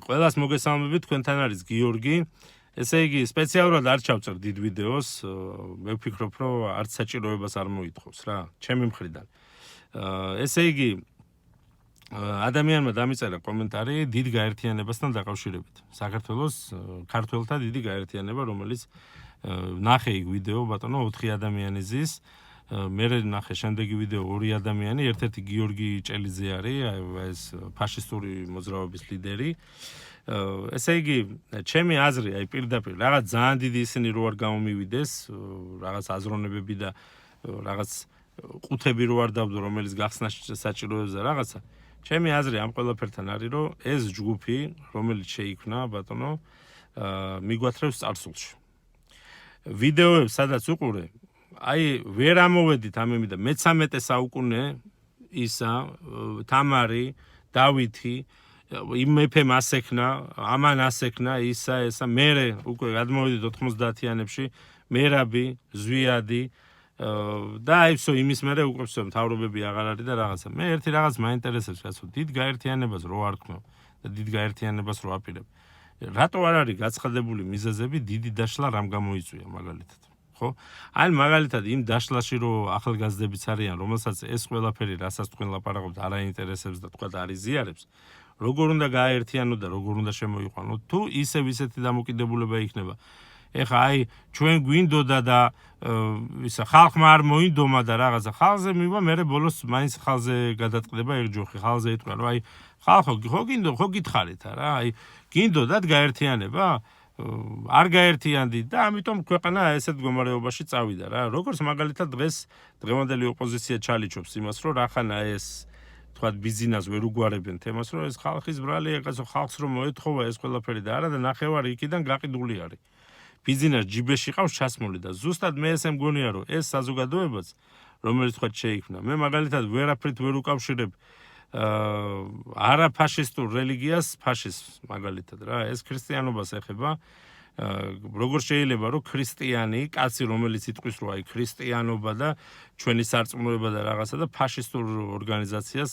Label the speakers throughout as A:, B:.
A: ყველას მოგესალმებით, თქვენთან არის გიორგი. ესე იგი, სპეციალურად არ ჩავწერ დიდ ვიდეოს, მე ვფიქრობ, რომ არც საჭიროებას არ მოითხოვს რა, ჩემი მხრიდან. ესე იგი, ადამიანმა დამიწერა კომენტარი დიდ გაერთიანებასთან დაკავშირებით. საქართველოს ქართველთა დიდი გაერთიანება, რომელიც ნახე იქ ვიდეო, ბატონო, 4 ადამიანი ზის. მე ნახე შემდეგი ვიდეო 2 ადამიანი, ერთ-ერთი გიორგი ჭელიძე არის, ეს ფაშისტური მოძრაობის ლიდერი. ესე იგი, ჩემი აზრი, აი პირდაპირ, რაღაც ძალიან დიდი ისინი რო არ გამომივიდეს, რაღაც აზროვნებები და რაღაც ყუთები რო არ დავდო, რომელიც გახსნა საჭიროებს და რაღაცა. ჩემი აზრი ამ ყველაფერთან არის, რომ ეს ჯგუფი, რომელიც შეიქმნა, ბატონო, მიგვათრევს წარსულში. ვიდეოებს სადაც უყურე, აი ვერ ამოვედით ამ იმიდან, მე-13 საუკუნე ისა, თამარი, დავითი, იმ მეფემ ასექნა, ამან ასექნა ისა, ესა, მერე უკვე გადმოვიდით 90-იანებში, მერაბი, ზვიადი და აი ვსო იმის მერე უკვე ვსო მთავრობები აღარ არის და რაღაცა. მე ერთი რაღაც მაინტერესებს, კაცო, დიდ გაერთიანებას რო არ ქნო და დიდ გაერთიანებას რო აპირებ. რატო არ არის გაცხადებული მიზეზები დიდი დაშლა რამ გამოიწვია მაგალითად? ხო? აი მაგალითად იმ დაშლაში რო ახალგაზრდებიც არიან, რომელსაც ეს ყველაფერი, რასაც თქვენ ლაპარაკობთ, არ აინტერესებს და თქვა არ იზიარებს, როგორ უნდა გააერთიანო და როგორ უნდა შემოიყვანო, თუ ისევ ისეთი დამოკიდებულება იქნება. ეხა აი ჩვენ გვინდოდა და ისა ხალხმა არ მოინდომა და რაღაცა ხალხზე მივა, მე ბოლოს მაინც ხალხზე გადატყდება ეგ ჯოხი, ხალხზე იტყვა, რომ აი ხალხო ხო გინდო, ხო გითხარით რა, აი გინდოდათ გაერთიანება? არ გაერთიანდით და ამიტომ ქვეყანა ესეთ მდგომარეობაში წავიდა რა. როგორც მაგალითად დღევანდელი ოპოზიცია ჩალიჩობს იმას, რომ რახანა ეს თქვა ბიზნეს ვერ უგვარებენ თემას, რომ ეს ხალხის ბრალია, კაცო, ხალხს რომ მოეთხოვა ეს ყველაფერი და არა და ნახევარი იქიდან გაყიდული არის. ბიზნეს ჯიბეში ყავს ჩასმული და ზუსტად მე ესე მგონია, რომ ეს საზოგადოებაც, რომელიც თქვა შეიქმნა, მე მაგალითად ვერაფრით ვერ უკავშირებ არა ფაშისტურ რელიგიას, ფაშიზმს მაგალითად რა, ეს ქრისტიანობას ეხება. როგორ შეიძლება რომ ქრისტიანი კაცი, რომელიც იტყვის რომ აი ქრისტიანობა და ჩვენი სარწმუნოება და რაღაცა და ფაშისტურ ორგანიზაციას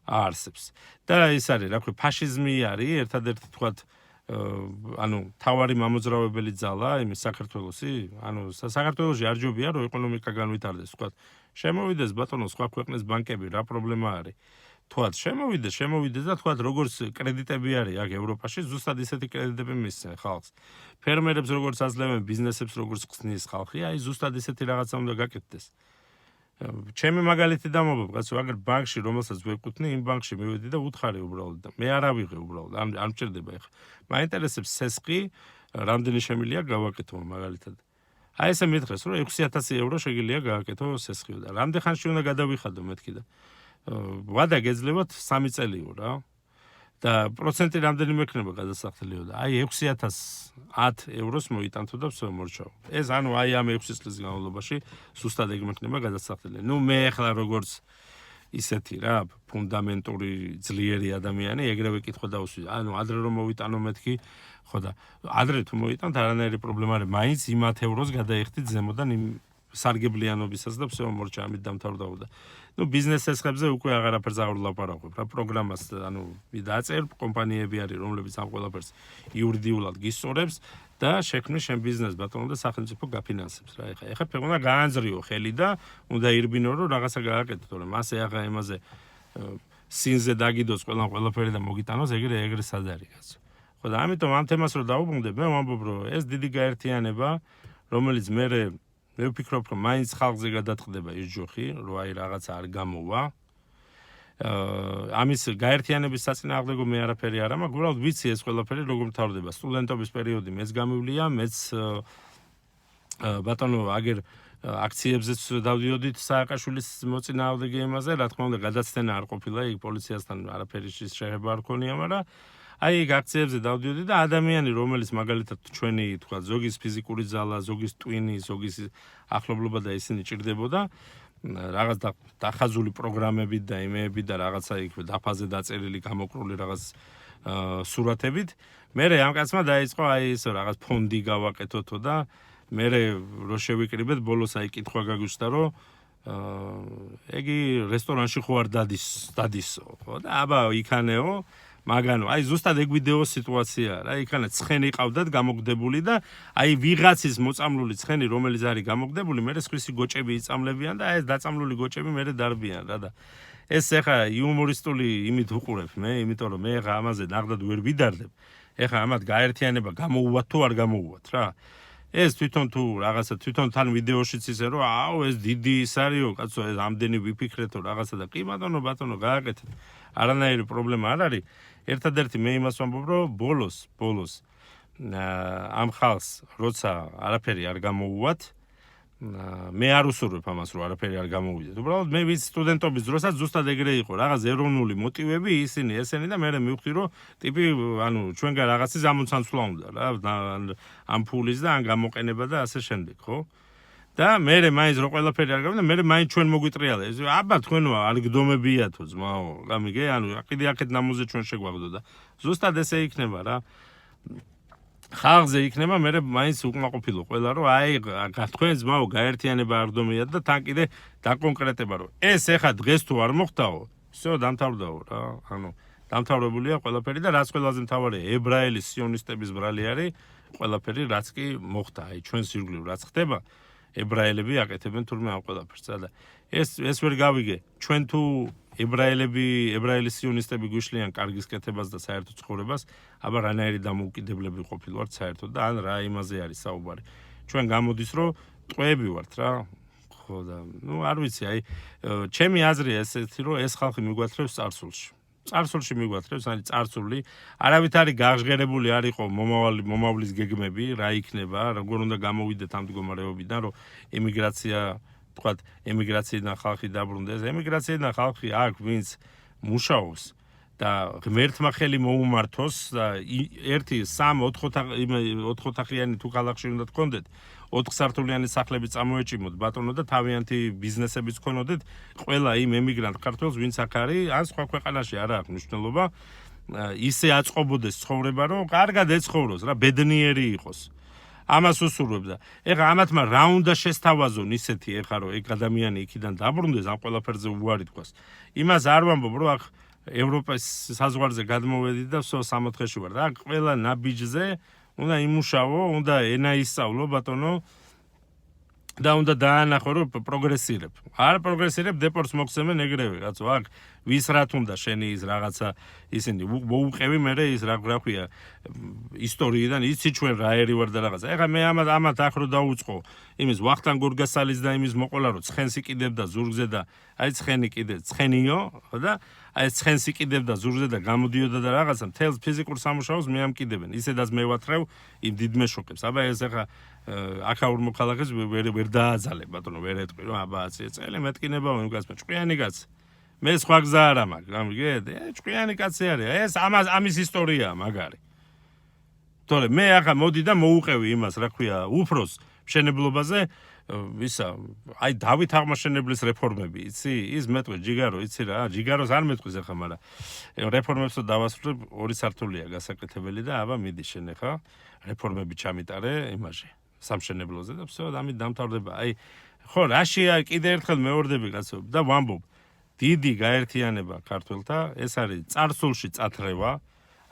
A: აარსებს. და ეს არის, რა ქვია, ფაშიზმი არის ერთადერთი თქვათ ანუ თავარი მამოძრავებელი ძალა იმის საქართველოსი, ანუ საქართველოში არ ჯობია რომ ეკონომიკა განვითარდეს, თქვათ შემოვიდეს ბატონო სხვა ქვეყნის ბანკები, რა პრობლემა არის? თქვათ შემოვიდეს და თქვათ როგორც კრედიტები არის აქ ევროპაში, ზუსტად ისეთი კრედიტები მისცენ ხალხს. ფერმერებს როგორც აძლევენ, ბიზნესებს როგორც ხსნის ხალხი, აი ზუსტად ისეთი რაღაცა უნდა გაკეთდეს. ჩემი მაგალითი დამობობ, კაცო, აგერ ბანკში რომელსაც ვეკუთვნი, იმ ბანკში მივედი და უთხარი უბრალოდ და მე არ ავიღე უბრალოდ, არ მჭირდება ეხლა. მაინტერესებს სესყი, რამდენი შემილია გავაკეთო მაგალითად. აი ესე მითხრეს, რომ 6,000 ევრო შეგიძლია გააკეთო სესხიო და რამდენ ხანში უნდა გადავიხადო მეთქი და ვადა გეძლებათ 3 წელიო რა. და პროცენტი რამდენი მექნება გადასახდელიო და აი 6,010 ევროს მოიტანთო და ვსო მორჩაო. ეს ანუ აი ამ 6 წლის განმავლობაში ზუსტად ეგ მექნება გადასახდელი. ნუ მე ახლა როგორც ისეთი რა, ფუნდამენტური ძლიერი ადამიანი, ეგრევე კითხვა დავუსვი. ანუ ადრე რომ მოვიტანო მეთქი, ხო და ადრე თუ მოიტანთ არანაირი პრობლემა არ, მაინც იმ 10 ევროს გადაიხდით ზემოდან იმ სარგებლიანობისას და ვსო მორჩა, ამით დამთავრდა. ნუ ბიზნეს ესხებზე უკვე აღარაფერს აღარ ვლაპარაკობ რა, პროგრამას ანუ დააწერ, კომპანიები არის, რომლებიც ამ ყველაფერს იურიდიულად გისწორებს და შექმნის შენ ბიზნეს ბატონო და სახელმწიფო გაფინანსებს რა. ეხლა უნდა გაანძრიო ხელი და უნდა ირბინო რომ რაღაცა გააკეთო, თორემ ასე ახლა იმაზე სინზე დაგიდოს ყველაფერი და მოგიტანოს, ეგრე სად არის კაცო. ხო და ამიტომ ამ თემას რო დავუბრუნდებ, მე ვამბობ რომ ეს დიდი გაერთიანება, რომელიც მე ვფიქრობ რომ მაინც ხალხზე გადაწყდება ის ჯოხი, რომ აი რაღაცა არ გამოვა. ამის გაერთიანების საწინააღმდეგო მე არაფერი არ მაქვს, უბრალოდ ვიცი ეს ყველაფერი როგორ მთავრდება. სტუდენტობის პერიოდი მეც გამივლია, მეც ბატონო აგერ აქციებზეც დავდიოდით სააკაშვილის მოწინააღმდეგე იმაზე, რა თქმა უნდა გადაცდენა არ ყოფილა, იქ პოლიციასთან არაფერი შეხება არ ქონია, მაგრამ აი ეგ აქციებზე დავდიოდი და ადამიანი, რომელიც მაგალითად ჩვენი თქვა ზოგის ფიზიკური ძალა, ზოგის ტვინი, ზოგის ახლობლობა და ისინი ჭირდებოდა რაღაც დახაზული პროგრამებით და იმეებით და რაღაცა იქ დაფაზე დაწერილი გამოკრული რაღაც სურათებით. მე ამ კაცმა დაიწყო აი ეს რაღაც ფონდი გავაკეთოთო და მე რო შევიკრიბეთ ბოლოს აი კითხვა გაგვიჩნდა რომ ეგი რესტორანში ხო არ დადისო, ხო და აბა იქანეო მაგანო აი ზუსტად ეგ ვიდეოს სიტუაცია რა იქანა ცხენი ყავდათ გამოგდებული და აი ვიღაცის მოწამლული ცხენი რომელიც არის გამოგდებული მე სხვისი გოჭები იწამლებიან და ეს დაწამლული გოჭები მე დარბიან რა და ეს ეხა იუმორისტული იმით უყურებ მე იმიტომ რომ მე ეხა ამაზე ნახდად ვერ ვიდარდებ ეხა ამათ გაერთიანება გამოუვათ თუ არ გამოუვათ რა ეს თვითონ თუ რაღაცა თვითონ თან ვიდეოშიც ისე რომ აუ ეს დიდი ის არისო კაცო ეს ამდენი ვიფიქრეთო რაღაცა და კი ბატონო გააკეთეთ არანაირი პრობლემა არ არის ერთადერთი მე იმას ვამბობ რომ ბოლოს ამ ხალხს როცა არაფერი არ გამოუვათ მე არ უსურვებ ამას რომ არაფერი არ გამოვიდეთ უბრალოდ მე ვიც სტუდენტობის დროსაც ზუსტად ეგრე იყო რაღაც ეროვნული მოტივები ისინი ესენი და მე მივხვდი რომ ტიპი ანუ ჩვენგან რაღაცის ამოცანცვლა უნდა რა ამ ფულის და ან გამოყენება და ასე შემდეგ ხო და მე მაინც რო ყველაფერი არ გავიდა მე მაინც ჩვენ მოგვიტრიალა ეს აბა თქვენო არ გდომებიათო ძმაო გამიგე ანუ კიდე აქეთ ნამოზე ჩვენ შეგვაგდო და ზუსტად ესე იქნება რა ხალხზე იქნება მე მაინც უკმაყოფილო ყველა რომ აი თქვენ ძმაო გაერთიანება არ გდომიათ და თან კიდე დაკონკრეტება რომ ეს ეხა დღეს თუ არ მოხდაო всё დამთავრდაო რა ანუ დამთავრებულია ყველაფერი და რაც ყველაზე მთავარია ებრაელი სიონისტების ბრალი არის ყველაფერი რაც კი მოხდა აი ჩვენს ირგვლივ რაც ხდება ებრაელები აკეთებენ თურმე ამ ყველაფერს და ეს ვერ გავიგე ჩვენ თუ ებრაელი სიონისტები გვიშლიან კარგის კეთებას და საერთო ცხოვრებას აბა რანაირი დამოუკიდებლები ყოფილვართ საერთოდ და ან რა იმაზე არის საუბარი ჩვენ გამოდის რომ ტყვეები ვართ რა ხო და ნუ არ ვიცი აი ჩემი აზრია ესეთი რომ ეს ხალხი მიგვათრევს წარსულში მიგვათრევს არის წარსული არავით არის გაღჟღერებული არ იყო მომავლის გეგმები რა იქნება როგორ უნდა გამოვიდეთ ამ მდგომარეობიდან რომ ემიგრაცია თქვათ ემიგრაციიდან ხალხი დაბრუნდეს ემიგრაციიდან ხალხი აქ ვინც მუშაობს და ღმერთმა ხელი მოუმართოს და ერთი 3-4 ოთახიანი თუ ქალაქში უნდა თქვენდეთ 4 სართულიანი სახლები წამოეჭიმოთ ბატონო და თავიანთი ბიზნესებიც ქონოდეთ ყველა იმ ემიგრანტ ქართველს ვინც აქ არის ან სხვა ქვეყანაში არა აქვს მნიშვნელობა ისე აწყობოდეს ცხოვრება რომ კარგად ეცხოვროს რა ბედნიერი იყოს ამას უსურვებ და ეხლა ამათმა რა უნდა შესთავაზონ ისეთი ეხლა რომ ეგ ადამიანი იქიდან დაბრუნდეს ამ ყველაფერზე უარი თქვას იმას არ ვამბობ რომ აქ ევროპის საზღვარზე გადმოვედი და 64-ში ვარ და აქ ყველა ნაბიჯზე უნდა იმუშავო უნდა ენა ისწავლო ბატონო და უნდა დაანახო რომ პროგრესირებ არ პროგრესირებ დეპორტს მოგცემენ ეგრევე კაცო აქ ვის რა თუნდა შენი ის რაღაცა ისინი მოუყევი მე ის რა ქვია ისტორიიდან იცი ჩვენ რა ერი ვარ და რაღაცა ეხლა მე ამათ აქ რო დაუწყო იმის ვახტანგ გორგასალის და იმის მოყოლა რომ ცხენს იყიდებდა ზურგზე და აი ცხენი კიდე ცხენიო ხო და აი ცხენს იყიდებდა ზურგზე და გამოდიოდა და რაღაცა მთელს ფიზიკურ სამუშაოს მე ამკიდებენ ისედაც მე ვათრევ იმ დიდ მეშოკებს აბა ეს ეხლა აქაურ მოქალაქეს ვერ დააძალე ბატონო ვერ ეტყვი რომ აბა 10 წელი მეტკინებაო იმ კაცმა ჭკვიანი კაც მე სხვა გზა არ მაქვს გამიგეთ ჭკვიანი კაცი არის ეს ამის ისტორიაა მაგარი თორე მე ახლა მოდი და მოუყევი იმას რა ქვია უფროს მშენებლობაზე ისა აი დავით აღმაშენებლის რეფორმები იცი ის მეტყვი ჯიგარო იცი რა ჯიგაროს არ მეტყვის ახლა მაგრამ რეფორმებს დავასრულებ 2 სართულია გასაკეთებელი და აბა მიდი შენ ახლა რეფორმები ჩამიტარე იმაში სამშენებლოზე და всё ამით დამთავრდება აი ხო რაშია კიდე ერთხელ მეორდები კაცო და ვამბობ დიდი გაერთიანება ქართველთა ეს არის წარსულში წათრევა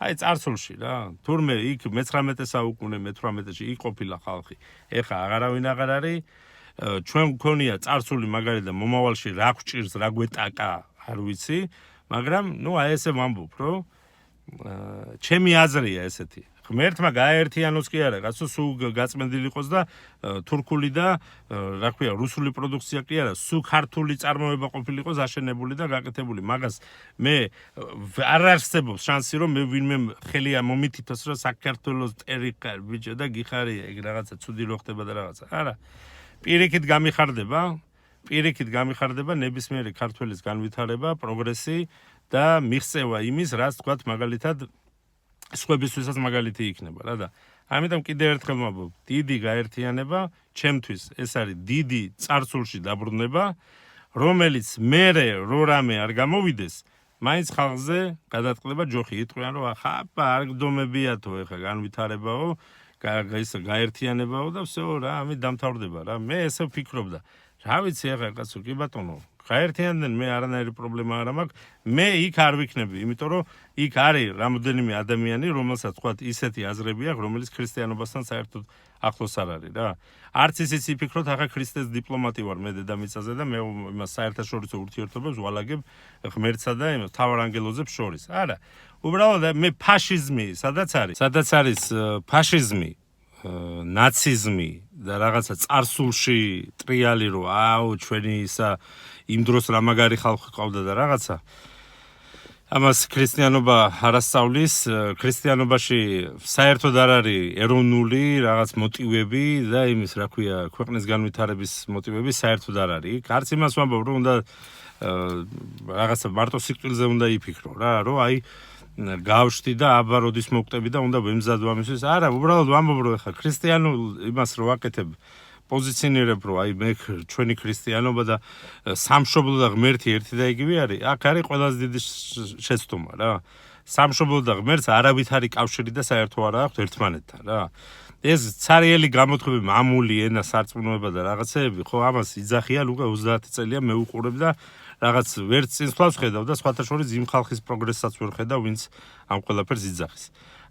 A: აი წარსულში რა თურმე იქ მე-19 საუკუნე მე-18-ში იქ ყოფილა ხალხი ეხა აღარავინ აღარ არის ჩვენ მქონია წარსული მაგარი და მომავალში რა გვჭირს რა გვეტაკა არ ვიცი მაგრამ ნუ აი ესე ვამბობ რომ ჩემი აზრია ესეთი ღმერთმა გაერთიანოს კი არა კაცო სულ გაწმენდილი იყოს და თურქული და რა ქვია რუსული პროდუქცია კი არა სულ ქართული წარმოება ყოფილიყოს აშენებული და გაკეთებული მაგას მე არ არსებობს შანსი რომ მე ვინმე ხელი მომითითოს რომ საქართველოს ტერიტორია ბიჭო და გიხარია ეგ რაღაცა ცუდი რო ხდება და რაღაცა არა პირიქით გამიხარდება ნებისმიერი ქართველის განვითარება პროგრესი და მიღწევა იმის რაც თქვათ მაგალითად სხვებისთვისაც მაგალითი იქნება რა და ამიტომ კიდევ ერთხელ ვამბობ დიდი გაერთიანება ჩემთვის ეს არის დიდი წარსულში დაბრუნება რომელიც მერე რო რამე არ გამოვიდეს მაინც ხალხზე გადატყდება ჯოხი იტყვიან რომ ახლა არ გდომებიათო ეხლა განვითარებაო გაერთიანებაო და всё რა ამით დამთავრდება რა მე ესე ვფიქრობდა რა ვიცი ახლა კაცო კი ბატონო გაერთიანდნენ მე არანაირი პრობლემა არ მაქვს მე იქ არ ვიქნები იმიტომ რომ იქ არის რამოდენიმე ადამიანი რომელსაც თქვა ისეთი აზრები აქვს რომელიც ქრისტიანობასთან საერთოდ ახლოს არ არის რა არც ისიც იფიქროთ ახლა ქრისტეს დიპლომატი ვარ მე დედამიწაზე და მე იმას საერთაშორისო ურთიერთობებს ვალაგებ ღმერთსა და იმას თავარანგელოზებს შორის არა უბრალოდ მე ფაშიზმი სადაც არის ფაშიზმი ნაციზმი და რაღაცა წარსულში ტრიალი რო აუ ჩვენი ისა იმ დროს რა მაგარი ხალხი ყავდა და რაღაცა ამას ქრისტიანობა არასწავლის ქრისტიანობაში საერთოდ არ არის ეროვნული რაღაც მოტივები და იმის რა ქვია ქვეყნის განვითარების მოტივები საერთოდ არ არის არც იმას ვამბობ რომ უნდა რაღაცა მარტო სიკვდილზე უნდა იფიქრო რა რომ აი გავშთი და აბა როდის მოვკვდები და უნდა ვემზადო ამისთვის არა უბრალოდ ვამბობ რომ ხა ქრისტიანულ იმას რო ვაკეთებ პოზიციონირებ რომ აი მე ჩვენი ქრისტიანობა და სამშობლო და ღმერთი ერთი და იგივე არის აქ არის ყველაზე დიდი შეცდომა რა სამშობლო და ღმერთს არავითარი კავშირი და საერთო არ აქვს ერთმანეთთან რა ეს ცარიელი გამოთქვები მამული ენა სარწმუნოება და რაღაცეები ხო ამას იძახიან უკვე 30 წელია მე უყურებ და რაღაც ვერც წინსვლას ხედავ და სხვათა შორის იმ ხალხის პროგრესსაც ვერ ხედავ ვინც ამ ყველაფერს იძახის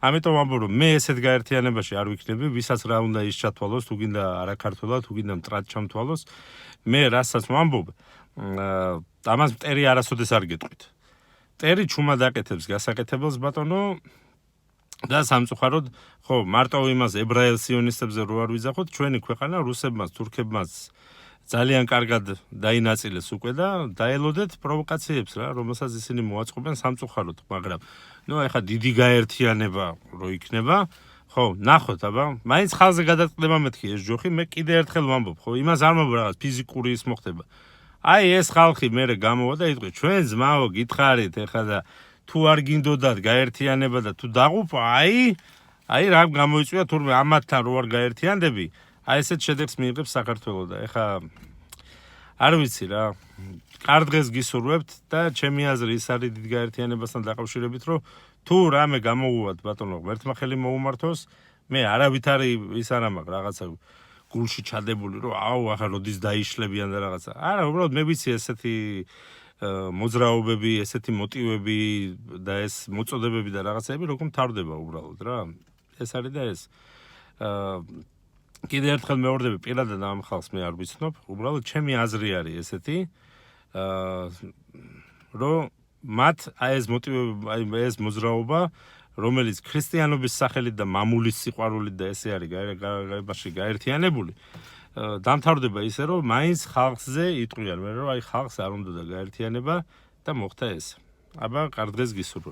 A: ამიტომ ვამბობ რომ მე ესეთ გაერთიანებაში არ ვიქნები ვისაც რა უნდა ის ჩათვალოს თუ გინდა არაქართულად თუ გინდა მტრად ჩამთვალოს მე რასაც ვამბობ ამას მტერი არასოდეს არ გეტყვით მტერი ჩუმად აკეთებს გასაკეთებელს ბატონო და სამწუხაროდ ხო მარტო იმას ებრაელ სიონისტებზე რო არ ვიძახოთ ჩვენი ქვეყანა რუსებმაც თურქებმაც ძალიან კარგად დაინაწილეს უკვე და დაელოდეთ პროვოკაციებს რა რომელსაც ისინი მოაწყობენ სამწუხაროდ მაგრამ ნუ ეხა დიდი გაერთიანება რო იქნება ხო ნახოთ აბა მაინც ხალხზე გადაწყდება მეთქი ეს ჯოხი მე კიდე ერთხელ ვამბობ ხო იმას არ მომბ რაღაც ფიზიკური ის მოხდება აი ეს ხალხი მე გამოვა და იტყვი ჩვენ ძმაო გითხარით ეხა და თუ არ გინდოდათ გაერთიანება და თუ დაღუპვა აი რა გამოიწვია თურმე ამათთან რო არ გაერთიანდები აი ესეთ შედეგს მიიღებს საქართველოს და ეხა არ ვიცი რა კარგ დღეს გისურვებთ და ჩემი აზრი ის არის დიდ გაერთიანებასთან დაკავშირებით რომ თუ რამე გამოუვათ ბატონო ღმერთმა ხელი მოუმართოს მე არავითარი ის არ მაქვს რაღაცა გულში ჩადებული რომ აუ ახლა როდის დაიშლებიან და რაღაცა არა უბრალოდ მე ვიცი ესეთი მოძრაობები ესეთი მოტივები და ეს მოწოდებები და რაღაცები როგორ მთავრდება უბრალოდ რა ეს არის და ეს კიდე ერთხელ მეორდები პირადად ამ ხალხს მე არ ვიცნობ უბრალოდ ჩემი აზრი არის ესეთი რომ მათ აი ეს მოტივები აი ეს მოძრაობა რომელიც ქრისტიანობის სახელით და მამულის სიყვარულით და ესე არის გაერთიანებული დამთავრდება ისე რომ მაინც ხალხზე იტყვიან მე რომ აი ხალხს არ უნდა და გაერთიანება და მოხდა ეს აბა კარგ დღეს გისურვებთ